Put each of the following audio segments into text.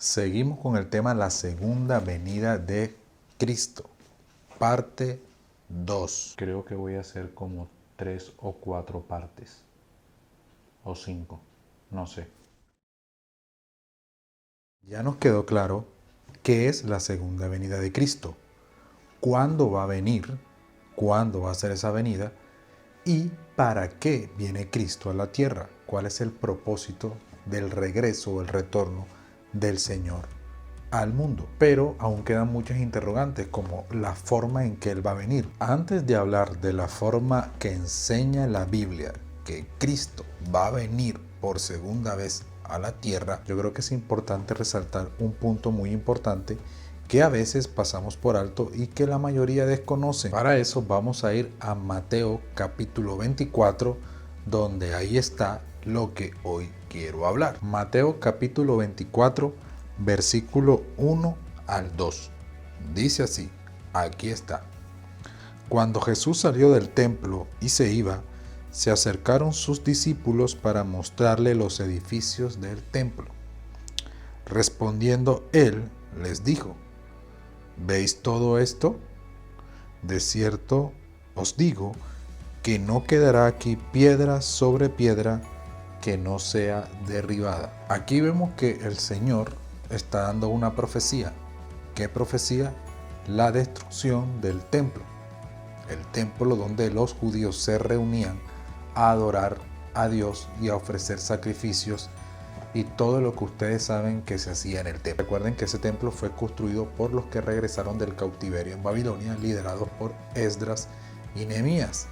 Seguimos con el tema la segunda venida de Cristo, parte 2. Creo que voy a hacer como 3 o 4 partes, o 5, no sé. Ya nos quedó claro qué es la segunda venida de Cristo, cuándo va a venir, cuándo va a ser esa venida y para qué viene Cristo a la tierra, cuál es el propósito del regreso o el retorno del Señor al mundo. Pero aún quedan muchas interrogantes como la forma en que Él va a venir. Antes de hablar de la forma que enseña la Biblia que Cristo va a venir por segunda vez a la tierra, yo creo que es importante resaltar un punto muy importante que a veces pasamos por alto y que la mayoría desconocen. Para eso vamos a ir a Mateo capítulo 24, donde ahí está lo que hoy quiero hablar. Mateo capítulo 24, versículo 1 al 2. Dice así, aquí está. Cuando Jesús salió del templo y se iba, se acercaron sus discípulos para mostrarle los edificios del templo. Respondiendo él, les dijo, ¿veis todo esto? De cierto os digo que no quedará aquí piedra sobre piedra que no sea derribada. Aquí vemos que el Señor está dando una profecía. ¿Qué profecía? La destrucción del templo. El templo donde los judíos se reunían a adorar a Dios y a ofrecer sacrificios y todo lo que ustedes saben que se hacía en el templo. Recuerden que ese templo fue construido por los que regresaron del cautiverio en Babilonia, liderados por Esdras y Nehemías.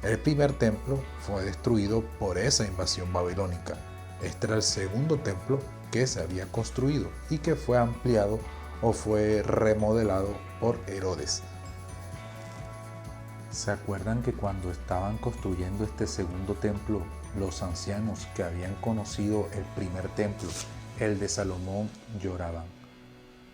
El primer templo fue destruido por esa invasión babilónica. Este era el segundo templo que se había construido y que fue ampliado o fue remodelado por Herodes. ¿Se acuerdan que cuando estaban construyendo este segundo templo, los ancianos que habían conocido el primer templo, el de Salomón, lloraban?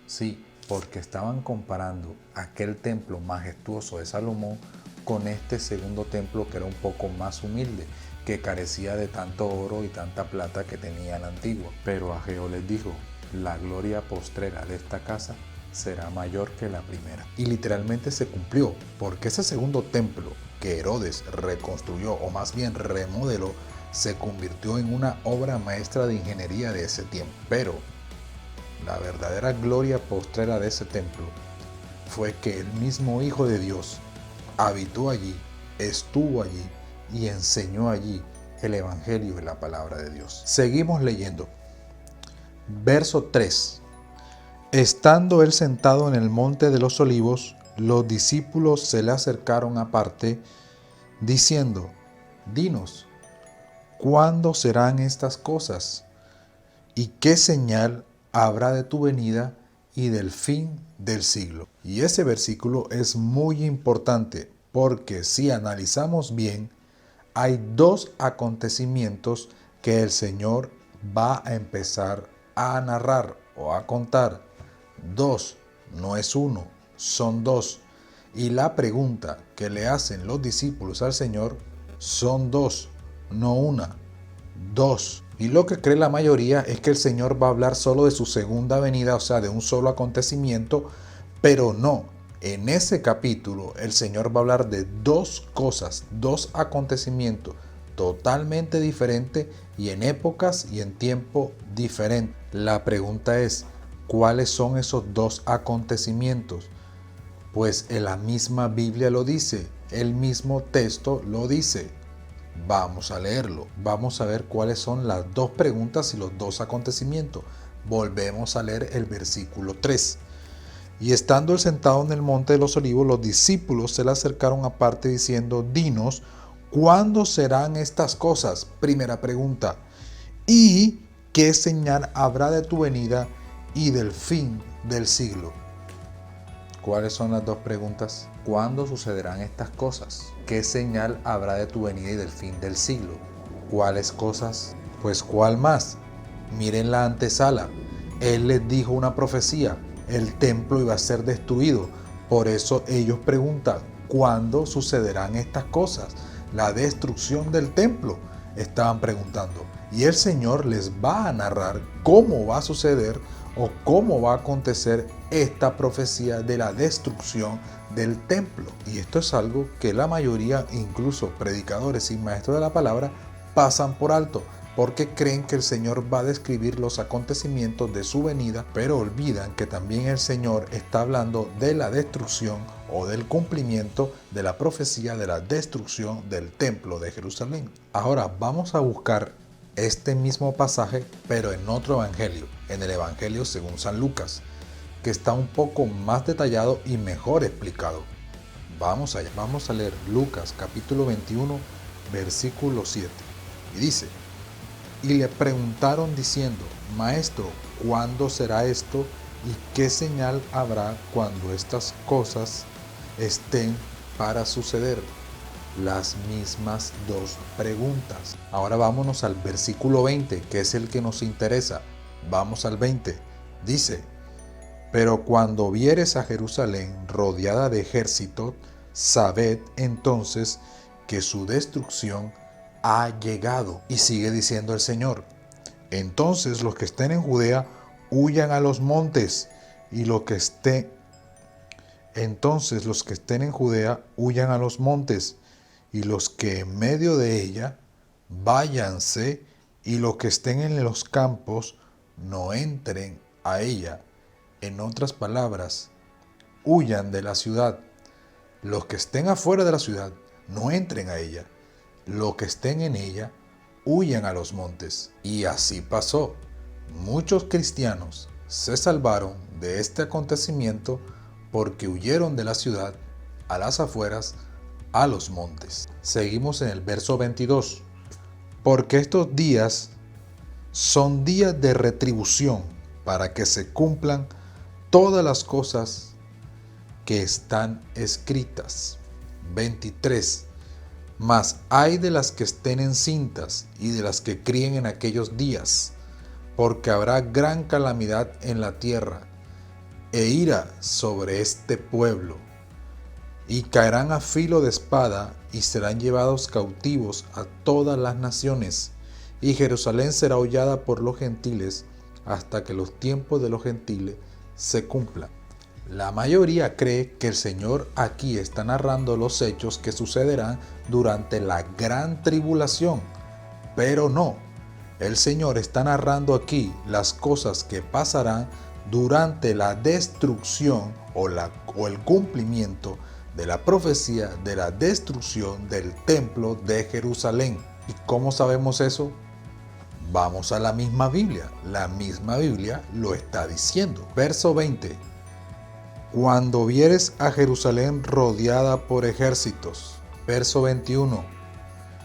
Sí, porque estaban comparando aquel templo majestuoso de Salomón con este segundo templo que era un poco más humilde, que carecía de tanto oro y tanta plata que tenía el antiguo. Pero Ageo les dijo, la gloria postrera de esta casa será mayor que la primera. Y literalmente se cumplió, porque ese segundo templo que Herodes reconstruyó, o más bien remodeló, se convirtió en una obra maestra de ingeniería de ese tiempo. Pero la verdadera gloria postrera de ese templo fue que el mismo Hijo de Dios habitó allí, estuvo allí y enseñó allí el Evangelio y la palabra de Dios. Seguimos leyendo. Verso 3. Estando él sentado en el monte de los olivos, los discípulos se le acercaron aparte, diciendo, dinos, ¿cuándo serán estas cosas? ¿Y qué señal habrá de tu venida y del fin del siglo? Y ese versículo es muy importante porque si analizamos bien, hay dos acontecimientos que el Señor va a empezar a narrar o a contar. Dos, no es uno, son dos. Y la pregunta que le hacen los discípulos al Señor son dos, no una, dos. Y lo que cree la mayoría es que el Señor va a hablar solo de su segunda venida, o sea, de un solo acontecimiento, pero no. En ese capítulo el Señor va a hablar de dos cosas, dos acontecimientos totalmente diferentes y en épocas y en tiempo diferentes. La pregunta es, ¿cuáles son esos dos acontecimientos? Pues en la misma Biblia lo dice, el mismo texto lo dice. Vamos a leerlo, vamos a ver cuáles son las dos preguntas y los dos acontecimientos. Volvemos a leer el versículo 3. Y estando él sentado en el monte de los olivos, los discípulos se le acercaron aparte diciendo, dinos, ¿cuándo serán estas cosas? Primera pregunta. ¿Y qué señal habrá de tu venida y del fin del siglo? ¿Cuáles son las dos preguntas? ¿Cuándo sucederán estas cosas? ¿Qué señal habrá de tu venida y del fin del siglo? ¿Cuáles cosas? Pues ¿cuál más? Miren la antesala. Él les dijo una profecía. El templo iba a ser destruido. Por eso ellos preguntan, ¿cuándo sucederán estas cosas? La destrucción del templo, estaban preguntando. Y el Señor les va a narrar cómo va a suceder o cómo va a acontecer esta profecía de la destrucción del templo. Y esto es algo que la mayoría, incluso predicadores y maestros de la palabra, pasan por alto, porque creen que el Señor va a describir los acontecimientos de su venida, pero olvidan que también el Señor está hablando de la destrucción o del cumplimiento de la profecía de la destrucción del templo de Jerusalén. Ahora vamos a buscar este mismo pasaje, pero en otro evangelio, en el Evangelio según San Lucas, que está un poco más detallado y mejor explicado. Vamos allá, vamos a leer Lucas capítulo 21, versículo 7. Y dice: y le preguntaron diciendo: Maestro, ¿cuándo será esto? ¿Y qué señal habrá cuando estas cosas estén para suceder? Las mismas dos preguntas. Ahora vámonos al versículo 20, que es el que nos interesa. Vamos al 20. Dice: pero cuando vieres a Jerusalén rodeada de ejércitos, sabed entonces que su destrucción ha llegado. Y sigue diciendo el Señor: entonces los que estén en Judea huyan a los montes, y los que estén en Judea huyan a los montes, y los que en medio de ella váyanse, y los que estén en los campos no entren a ella. En otras palabras, huyan de la ciudad. Los que estén afuera de la ciudad no entren a ella. Los que estén en ella huyan a los montes. Y así pasó. Muchos cristianos se salvaron de este acontecimiento porque huyeron de la ciudad a las afueras, a los montes. Seguimos en el verso 22. Porque estos días son días de retribución, para que se cumplan todas las cosas que están escritas. 23. Mas ay de las que estén encintas y de las que críen en aquellos días, porque habrá gran calamidad en la tierra e ira sobre este pueblo, y caerán a filo de espada y serán llevados cautivos a todas las naciones, y Jerusalén será hollada por los gentiles hasta que los tiempos de los gentiles se cumplan. La mayoría cree que el Señor aquí está narrando los hechos que sucederán durante la gran tribulación, pero no. El Señor está narrando aquí las cosas que pasarán durante la destrucción o el cumplimiento de la profecía de la destrucción del templo de Jerusalén. ¿Y cómo sabemos eso? Vamos a la misma Biblia. La misma Biblia lo está diciendo. Verso 20. Cuando vieres a Jerusalén rodeada por ejércitos. Verso 21.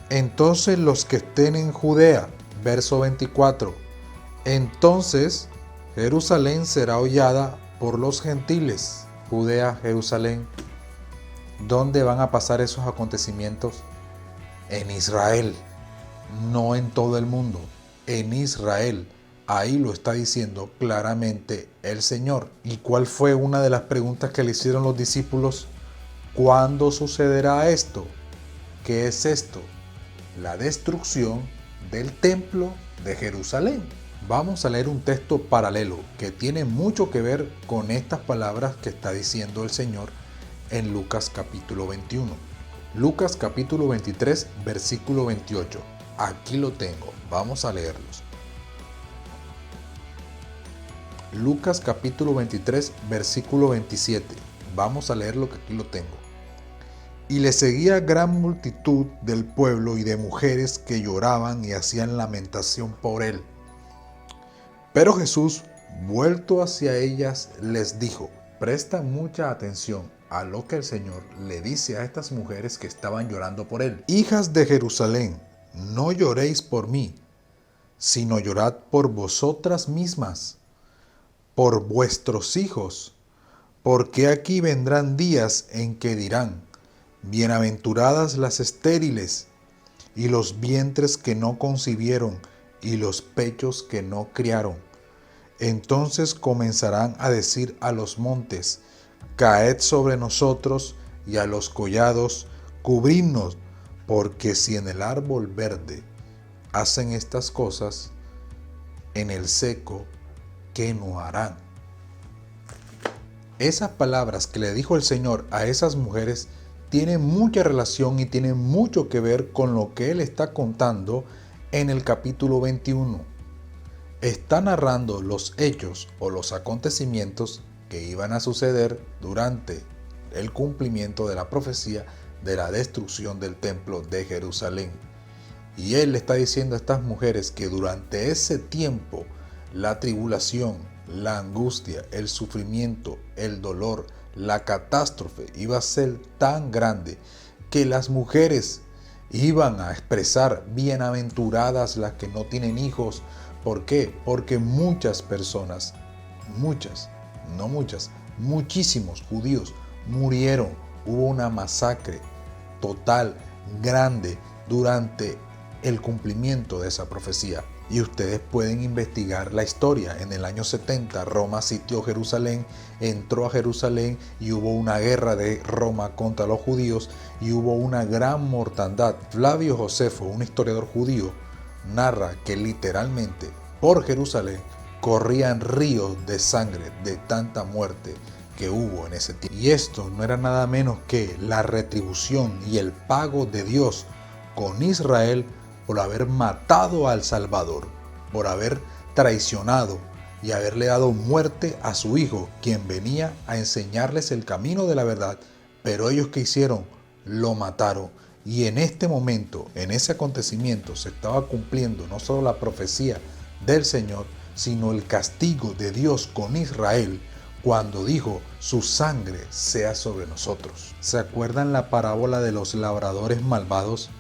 Entonces los que estén en Judea. Verso 24. Entonces Jerusalén será hollada por los gentiles. Judea, Jerusalén. ¿Dónde van a pasar esos acontecimientos? En Israel, no en todo el mundo. En Israel. Ahí lo está diciendo claramente el Señor. ¿Y cuál fue una de las preguntas que le hicieron los discípulos? ¿Cuándo sucederá esto? ¿Qué es esto? La destrucción del templo de Jerusalén. Vamos a leer un texto paralelo que tiene mucho que ver con estas palabras que está diciendo el Señor en Lucas capítulo 21. Lucas capítulo 23, versículo 28. Aquí lo tengo. Vamos a leerlos. Lucas capítulo 23, versículo 27. Vamos a leer lo que aquí lo tengo. Y le seguía gran multitud del pueblo y de mujeres que lloraban y hacían lamentación por él. Pero Jesús, vuelto hacia ellas, les dijo: presta mucha atención a lo que el Señor le dice a estas mujeres que estaban llorando por él. Hijas de Jerusalén, no lloréis por mí, sino llorad por vosotras mismas, por vuestros hijos, porque aquí vendrán días en que dirán: bienaventuradas las estériles, y los vientres que no concibieron, y los pechos que no criaron. Entonces comenzarán a decir a los montes: caed sobre nosotros, y a los collados: cubridnos, porque si en el árbol verde hacen estas cosas, en el seco, ¿qué no harán? Esas palabras que le dijo el Señor a esas mujeres tienen mucha relación y tienen mucho que ver con lo que Él está contando en el capítulo 21. Está narrando los hechos o los acontecimientos que iban a suceder durante el cumplimiento de la profecía de la destrucción del templo de Jerusalén. Y Él le está diciendo a estas mujeres que durante ese tiempo la tribulación, la angustia, el sufrimiento, el dolor, la catástrofe iba a ser tan grande que las mujeres iban a expresar: bienaventuradas las que no tienen hijos. ¿Por qué? Porque muchas personas, muchísimos judíos murieron. Hubo una masacre total, grande, durante el cumplimiento de esa profecía. Y ustedes pueden investigar la historia. En el año 70 Roma sitió Jerusalén, entró a Jerusalén y hubo una guerra de Roma contra los judíos y hubo una gran mortandad. Flavio Josefo, un historiador judío, narra que literalmente por Jerusalén corrían ríos de sangre de tanta muerte que hubo en ese tiempo. Y esto no era nada menos que la retribución y el pago de Dios con Israel por haber matado al Salvador, por haber traicionado y haberle dado muerte a su hijo, quien venía a enseñarles el camino de la verdad. Pero ellos, ¿qué hicieron? Lo mataron. Y en este momento, en ese acontecimiento, se estaba cumpliendo no solo la profecía del Señor, sino el castigo de Dios con Israel, cuando dijo: su sangre sea sobre nosotros. ¿Se acuerdan la parábola de los labradores malvados?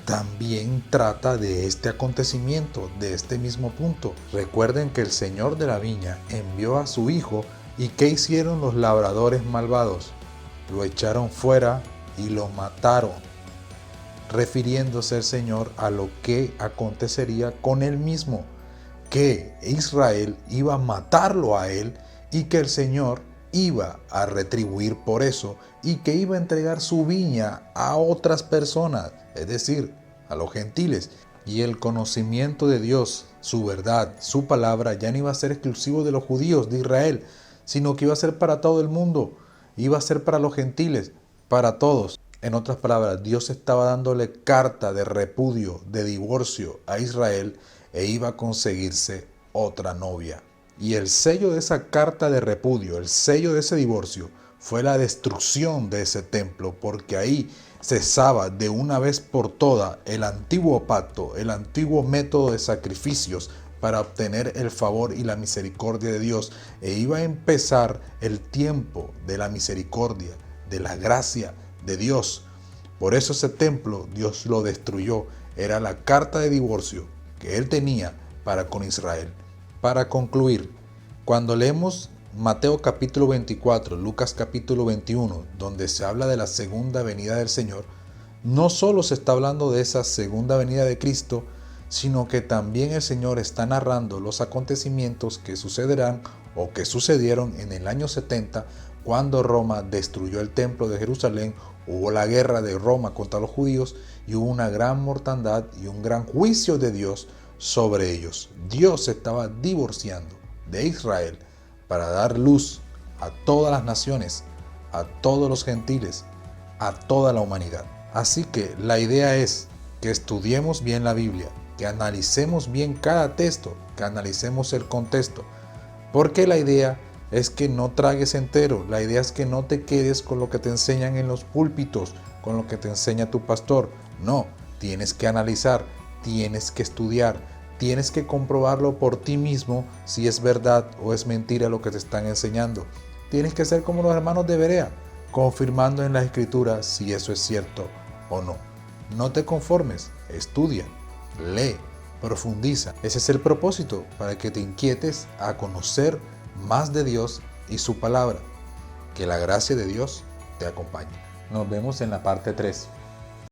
También trata de este acontecimiento, de este mismo punto. Recuerden que el Señor de la viña envió a su hijo, y ¿qué hicieron los labradores malvados? Lo echaron fuera y lo mataron, refiriéndose el Señor a lo que acontecería con él mismo, que Israel iba a matarlo a él y que el Señor iba a retribuir por eso y que iba a entregar su viña a otras personas, es decir, a los gentiles. Y el conocimiento de Dios, su verdad, su palabra, ya no iba a ser exclusivo de los judíos de Israel, sino que iba a ser para todo el mundo, iba a ser para los gentiles, para todos. En otras palabras, Dios estaba dándole carta de repudio, de divorcio a Israel, e iba a conseguirse otra novia. Y el sello de esa carta de repudio, el sello de ese divorcio, fue la destrucción de ese templo, porque ahí cesaba de una vez por todas el antiguo pacto, el antiguo método de sacrificios para obtener el favor y la misericordia de Dios, e iba a empezar el tiempo de la misericordia, de la gracia de Dios. Por eso ese templo Dios lo destruyó. Era la carta de divorcio que Él tenía para con Israel. Para concluir, cuando leemos Mateo capítulo 24, Lucas capítulo 21, donde se habla de la segunda venida del Señor, no solo se está hablando de esa segunda venida de Cristo, sino que también el Señor está narrando los acontecimientos que sucederán o que sucedieron en el año 70, cuando Roma destruyó el templo de Jerusalén. Hubo la guerra de Roma contra los judíos y hubo una gran mortandad y un gran juicio de Dios sobre ellos. Dios se estaba divorciando de Israel para dar luz a todas las naciones, a todos los gentiles, a toda la humanidad. Así que la idea es que estudiemos bien la Biblia, que analicemos bien cada texto, que analicemos el contexto, porque la idea es que no tragues entero. La idea es que no te quedes con lo que te enseñan en los púlpitos, con lo que te enseña tu pastor. No, tienes que analizar, tienes que estudiar, tienes que comprobarlo por ti mismo si es verdad o es mentira lo que te están enseñando. Tienes que ser como los hermanos de Berea, confirmando en la Escritura si eso es cierto o no. No te conformes, estudia, lee, profundiza. Ese es el propósito, para que te inquietes a conocer más de Dios y su palabra. Que la gracia de Dios te acompañe. Nos vemos en la parte 3.